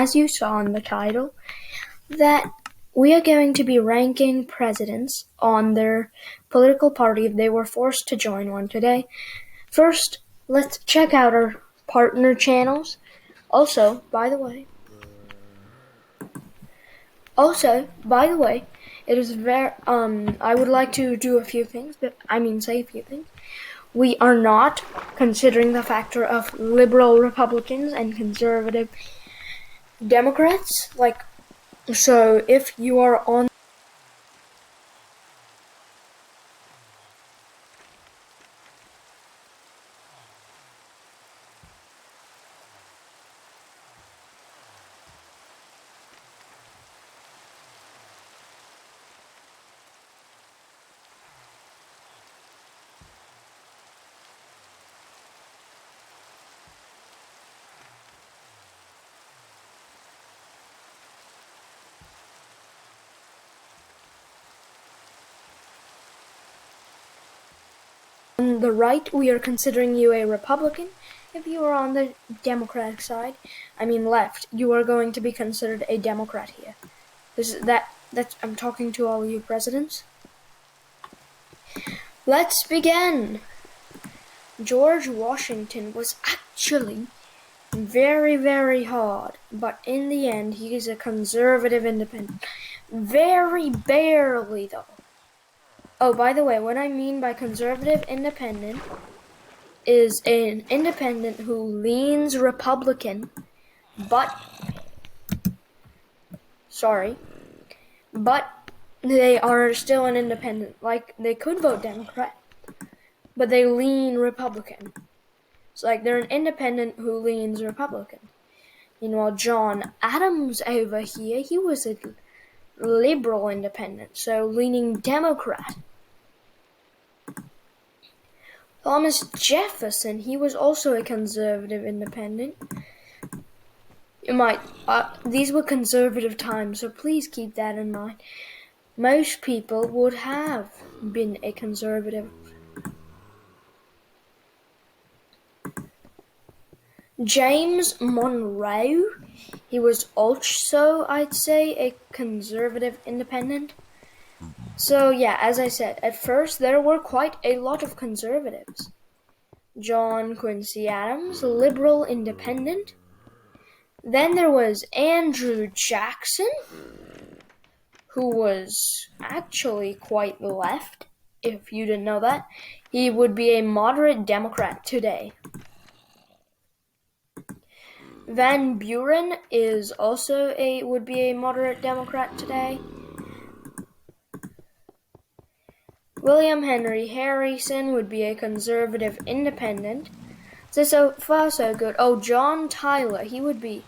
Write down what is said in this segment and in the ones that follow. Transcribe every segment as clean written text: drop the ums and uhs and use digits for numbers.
as you saw in the title, that we are going to be ranking presidents on their political party if they were forced to join one today. First, let's check out our partner channels. Also, by the way, it is I would like to do a few things, say a few things. We are not considering the factor of liberal Republicans and conservative Democrats. So if you are on the right, we are considering you a Republican. If you are on the Democratic side, left, you are going to be considered a Democrat here. I'm talking to all you presidents. Let's begin. George Washington was actually very, very hard, but in the end, he is a conservative independent. Very barely, though. Oh, by the way, what I mean by conservative independent is an independent who leans Republican, but they are still an independent. Like, they could vote Democrat, but they lean Republican. It's like they're an independent who leans Republican. Meanwhile, John Adams over here, he was a liberal independent, so leaning Democrat. Thomas Jefferson, he was also a conservative independent. These were conservative times, so please keep that in mind. Most people would have been a conservative. James Monroe, he was also, I'd say, a conservative independent. So yeah, as I said, at first there were quite a lot of conservatives. John Quincy Adams, liberal independent. Then there was Andrew Jackson, who was actually quite left, if you didn't know that. He would be a moderate Democrat today. Van Buren is also would be a moderate Democrat today. William Henry Harrison would be a conservative independent. So far so good. Oh, John Tyler, he would be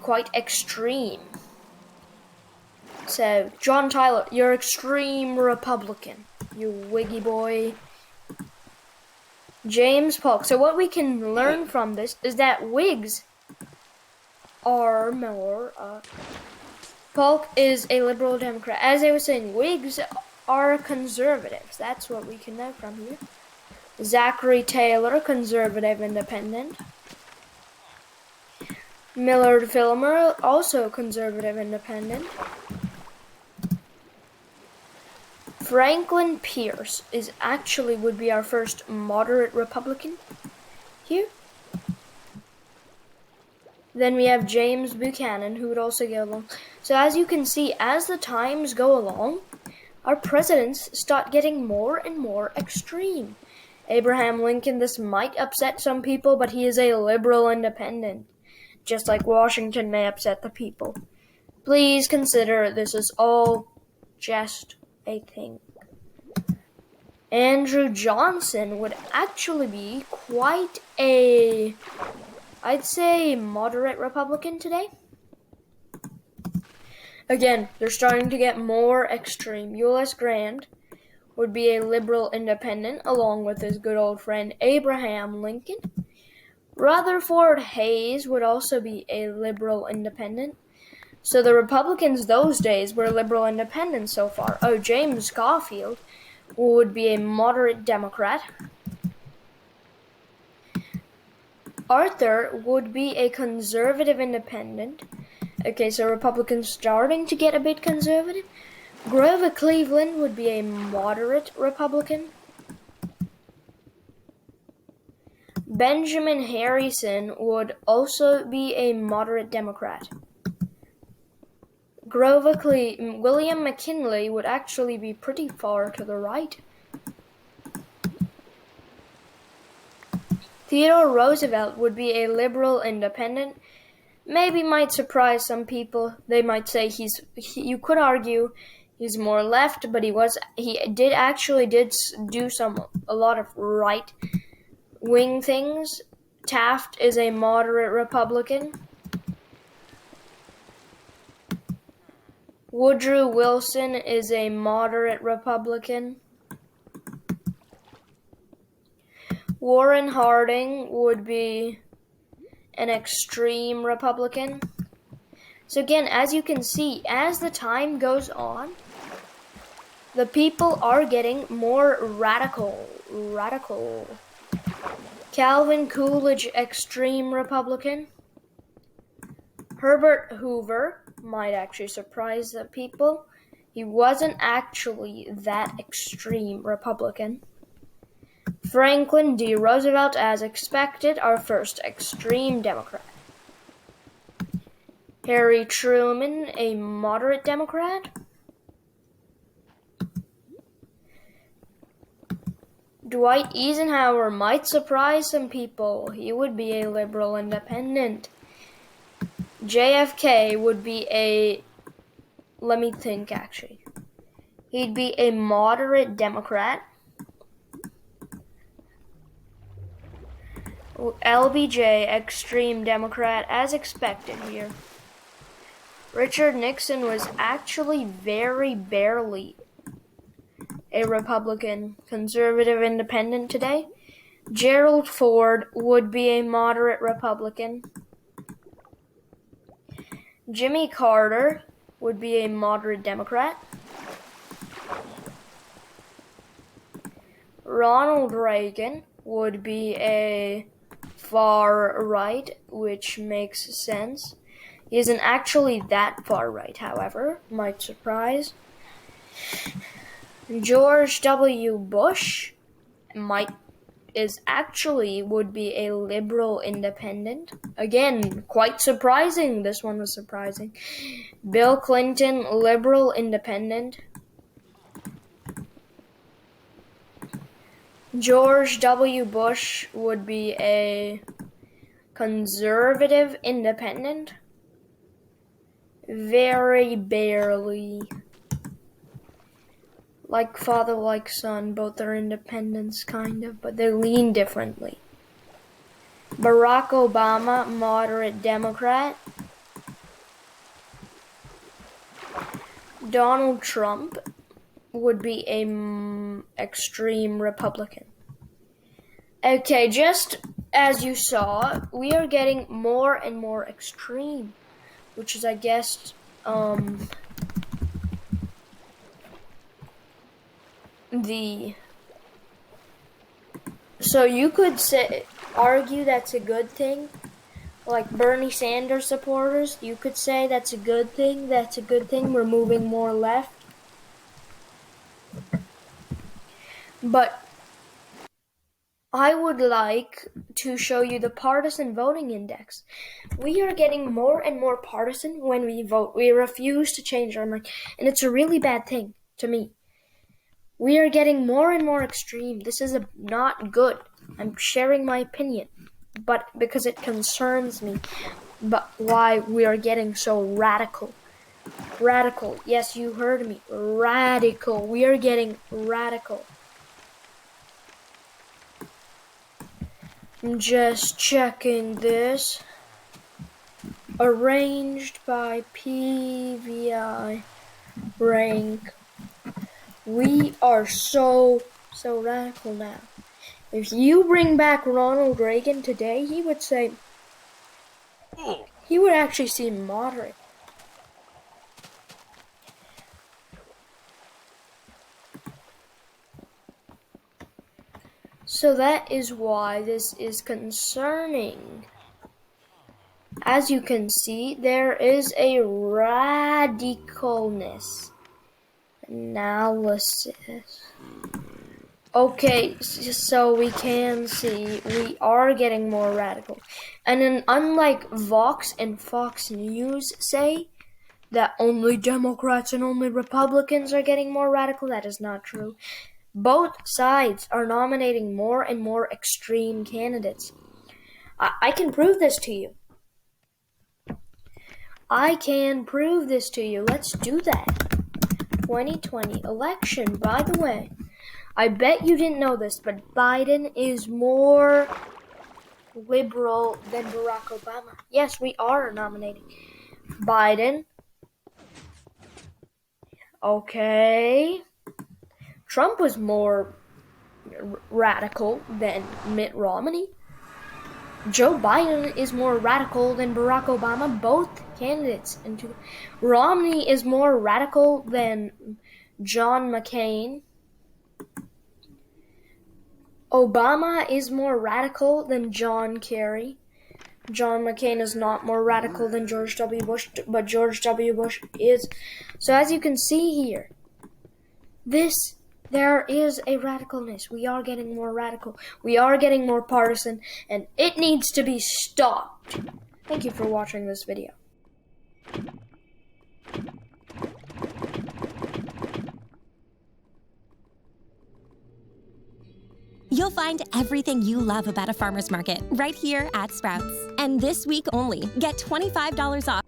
quite extreme. So, John Tyler, you're extreme Republican, you wiggy boy. James Polk. So what we can learn from this is that Whigs are more. Polk is a liberal Democrat. As I was saying, Whigs are conservatives. That's what we can know from here. Zachary Taylor, conservative independent. Millard Fillmore, also conservative independent. Franklin Pierce would be our first moderate Republican here. Then we have James Buchanan, who would also go along. So as you can see, as the times go along, our presidents start getting more and more extreme. Abraham Lincoln, this might upset some people, but he is a liberal independent, just like Washington may upset the people. Please consider this is all just a thing. Andrew Johnson would actually be quite I'd say, moderate Republican today. Again, they're starting to get more extreme. Ulysses Grant would be a liberal independent, along with his good old friend Abraham Lincoln. Rutherford Hayes would also be a liberal independent. So the Republicans those days were liberal independents so far. Oh, James Garfield would be a moderate Democrat. Arthur would be a conservative independent. Okay, so Republicans starting to get a bit conservative. Grover Cleveland would be a moderate Republican. Benjamin Harrison would also be a moderate Democrat. William McKinley would actually be pretty far to the right. Theodore Roosevelt would be a liberal independent. Maybe might surprise some people. They might say you could argue he's more left, but he did do a lot of right wing things. Taft is a moderate Republican. Woodrow Wilson is a moderate Republican. Warren Harding would be an extreme Republican. So again, as you can see, as the time goes on, the people are getting more radical. Calvin Coolidge, extreme Republican. Herbert Hoover might actually surprise the people. He wasn't actually that extreme Republican. Franklin D. Roosevelt, as expected, our first extreme Democrat. Harry Truman, a moderate Democrat. Dwight Eisenhower might surprise some people. He would be a liberal independent. JFK would be let me think actually. He'd be a moderate Democrat. LBJ, extreme Democrat, as expected here. Richard Nixon was actually very barely a Republican, conservative independent today. Gerald Ford would be a moderate Republican. Jimmy Carter would be a moderate Democrat. Ronald Reagan would be a far right, which makes sense. He isn't actually that far right, however, might surprise. George W. Bush would be a liberal independent. Again, quite surprising. This one was surprising. Bill Clinton, liberal independent. George W. Bush would be a conservative independent. Very barely. Like father, like son, both are independents, kind of, but they lean differently. Barack Obama, moderate Democrat. Donald Trump would be a extreme Republican. Okay, just as you saw, we are getting more and more extreme, which is, I guess, so you could argue that's a good thing. Like Bernie Sanders supporters, you could say that's a good thing. We're moving more left. But I would like to show you the partisan voting index. We are getting more and more partisan when we vote. We refuse to change our mind, and it's a really bad thing to me. We are getting more and more extreme. This is not good. I'm sharing my opinion, but because it concerns me, but why we are getting so radical. Radical. Yes, you heard me. Radical. We are getting radical. I'm just checking this. Arranged by PVI rank. We are so radical now. If you bring back Ronald Reagan today, he would actually seem moderate. So So that is why this is concerning. As you can see, there is a radicalness analysis. Okay, so we can see we are getting more radical. And then unlike Vox and Fox News say that only Democrats and only Republicans are getting more radical, that is not true. Both sides are nominating more and more extreme candidates. I can prove this to you. I can prove this to you. Let's do that. 2020 election, by the way. I bet you didn't know this, but Biden is more liberal than Barack Obama. Yes, we are nominating Biden. Okay. Trump was more radical than Mitt Romney. Joe Biden is more radical than Barack Obama, both candidates. Romney is more radical than John McCain. Obama is more radical than John Kerry. John McCain is not more radical than George W. Bush, but George W. Bush is. So as you can see here, there is a radicalness. We are getting more radical. We are getting more partisan, and it needs to be stopped. Thank you for watching this video. You'll find everything you love about a farmer's market right here at Sprouts. And this week only, get $25 off.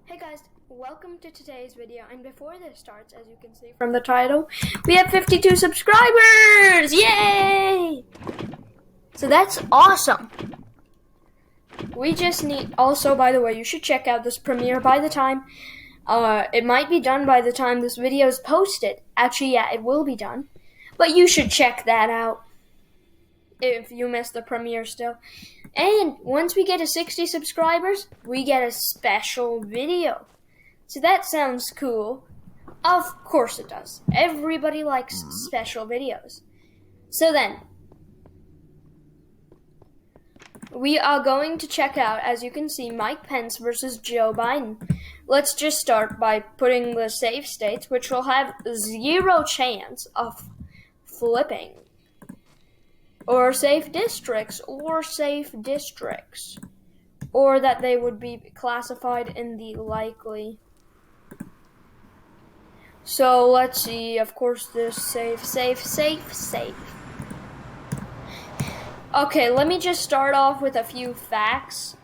Hey guys, welcome to today's video, and before this starts, as you can see from the title, we have 52 subscribers! Yay! So that's awesome. We just need, also by the way, you should check out this premiere by the time, it might be done by the time this video is posted. Actually, yeah, it will be done, but you should check that out if you missed the premiere still. And once we get to 60 subscribers, we get a special video. So that sounds cool. Of course it does. Everybody likes special videos. So then, we are going to check out, as you can see, Mike Pence versus Joe Biden. Let's just start by putting the safe states, which will have 0 chance of flipping. Or safe districts, or that they would be classified in the likely. So let's see, of course there's safe. Okay, let me just start off with a few facts.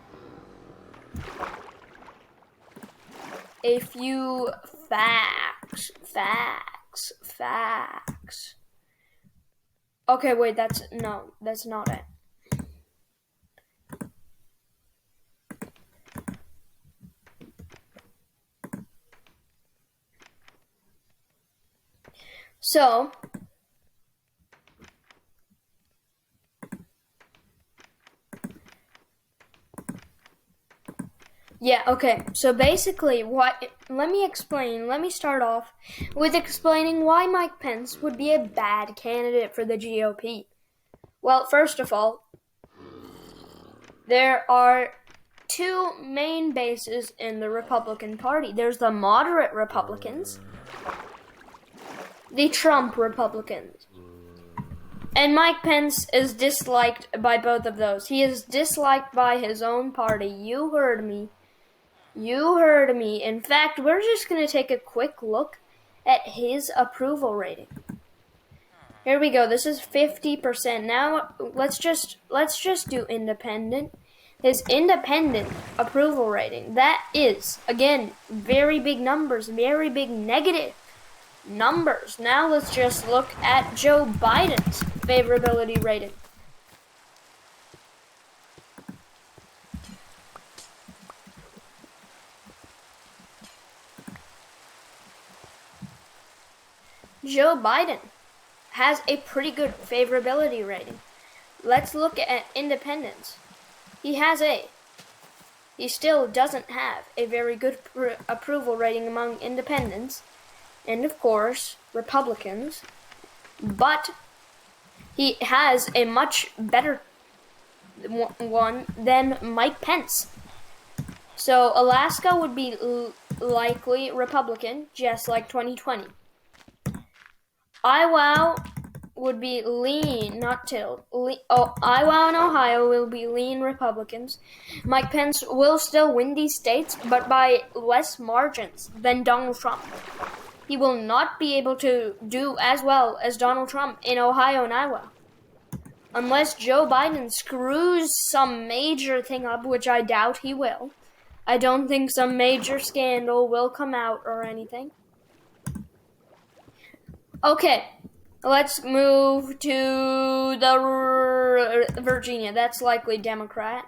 Facts. Okay, wait, that's not it. So, yeah, okay. So basically, let me start off with explaining why Mike Pence would be a bad candidate for the GOP. Well, first of all, there are 2 main bases in the Republican Party. There's the moderate Republicans, the Trump Republicans. And Mike Pence is disliked by both of those. He is disliked by his own party. You heard me. In fact, we're just going to take a quick look at his approval rating. Here we go. This is 50%. Now, let's just do independent. His independent approval rating. That is, again, very big numbers, very big negative numbers. Now let's just look at Joe Biden's favorability rating. Joe Biden has a pretty good favorability rating. Let's look at independents. He has a he still doesn't have a very good approval rating among independents and, of course, Republicans, but he has a much better one than Mike Pence. So Alaska would be likely Republican, just like 2020. Iowa would be lean, not tilt. Iowa and Ohio will be lean Republicans. Mike Pence will still win these states, but by less margins than Donald Trump. He will not be able to do as well as Donald Trump in Ohio and Iowa. Unless Joe Biden screws some major thing up, which I doubt he will. I don't think some major scandal will come out or anything. Okay, let's move to the Virginia. That's likely Democrat.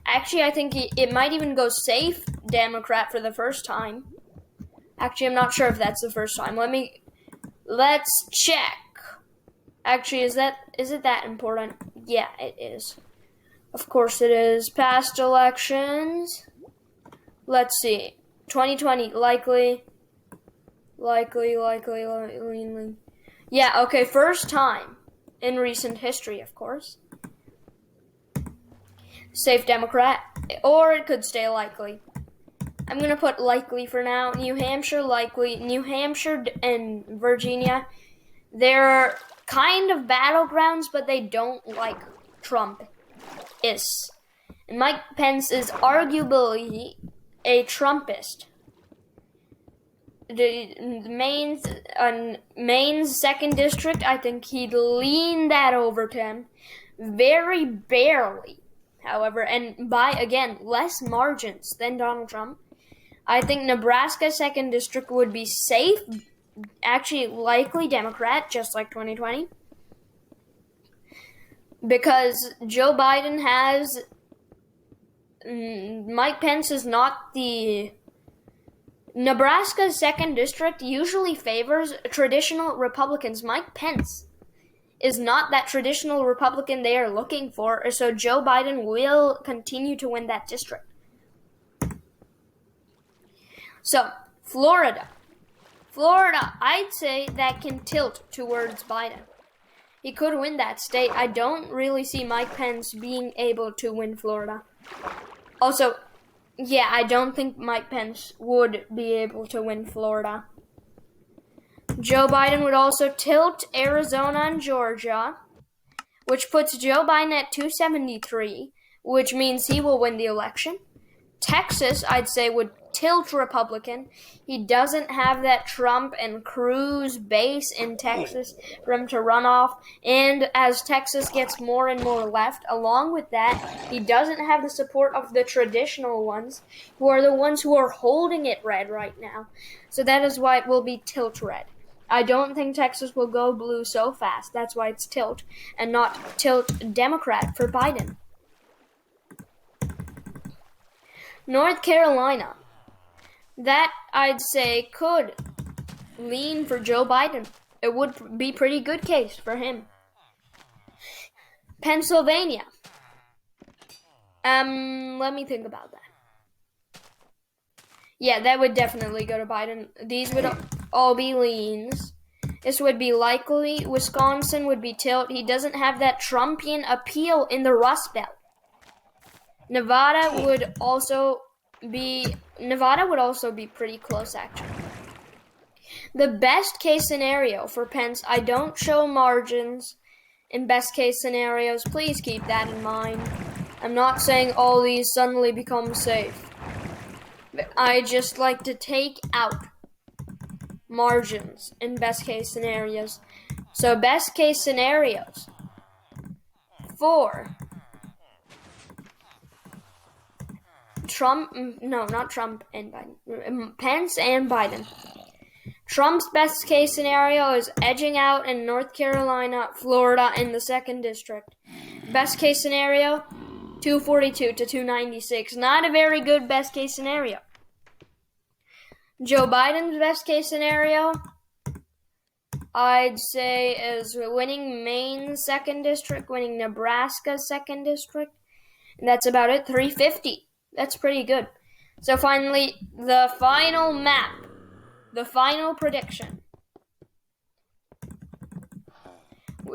Actually, I think it might even go safe Democrat for the first time. Actually, I'm not sure if that's the first time. Let's check. Actually, is it that important? Yeah, it is. Of course it is. Past elections. Let's see. 2020, likely. Yeah, okay, first time in recent history, of course. Safe Democrat, or it could stay likely. I'm going to put likely for now. New Hampshire, likely. New Hampshire and Virginia, they're kind of battlegrounds, but they don't like Trump. And Mike Pence is arguably a Trumpist. The Maine's 2nd district, I think he'd lean that over to him. Very barely, however, and by, again, less margins than Donald Trump. I think Nebraska 2nd district would be safe, actually likely Democrat, just like 2020. Because Joe Biden has... Mike Pence is not the... Nebraska's 2nd district usually favors traditional Republicans. Mike Pence is not that traditional Republican they are looking for, so Joe Biden will continue to win that district. So, Florida, I'd say that can tilt towards Biden. He could win that state. I don't really see Mike Pence being able to win Florida. Also, yeah, I don't think Mike Pence would be able to win Florida. Joe Biden would also tilt Arizona and Georgia, which puts Joe Biden at 273, which means he will win the election. Texas, I'd say, would tilt Republican. He doesn't have that Trump and Cruz base in Texas for him to run off. And as Texas gets more and more left, along with that, he doesn't have the support of the traditional ones, who are the ones who are holding it red right now. So that is why it will be tilt red. I don't think Texas will go blue so fast. That's why it's tilt, and not tilt Democrat for Biden. North Carolina. That, I'd say, could lean for Joe Biden. It would be a pretty good case for him. Pennsylvania. Let me think about that. Yeah, that would definitely go to Biden. These would all be leans. This would be likely. Wisconsin would be tilt. He doesn't have that Trumpian appeal in the Rust Belt. Nevada would also be pretty close, actually. The best case scenario for Pence, I don't show margins in best case scenarios. Please keep that in mind. I'm not saying all these suddenly become safe. I just like to take out margins in best case scenarios. So best case scenarios for Pence and Biden. Trump's best case scenario is edging out in North Carolina, Florida, in the 2nd district. Best case scenario, 242 to 296. Not a very good best case scenario. Joe Biden's best case scenario, I'd say, is winning Maine's 2nd district, winning Nebraska's 2nd district. And that's about it, 350. That's pretty good. So finally, the final map. The final prediction.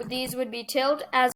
These would be tilled as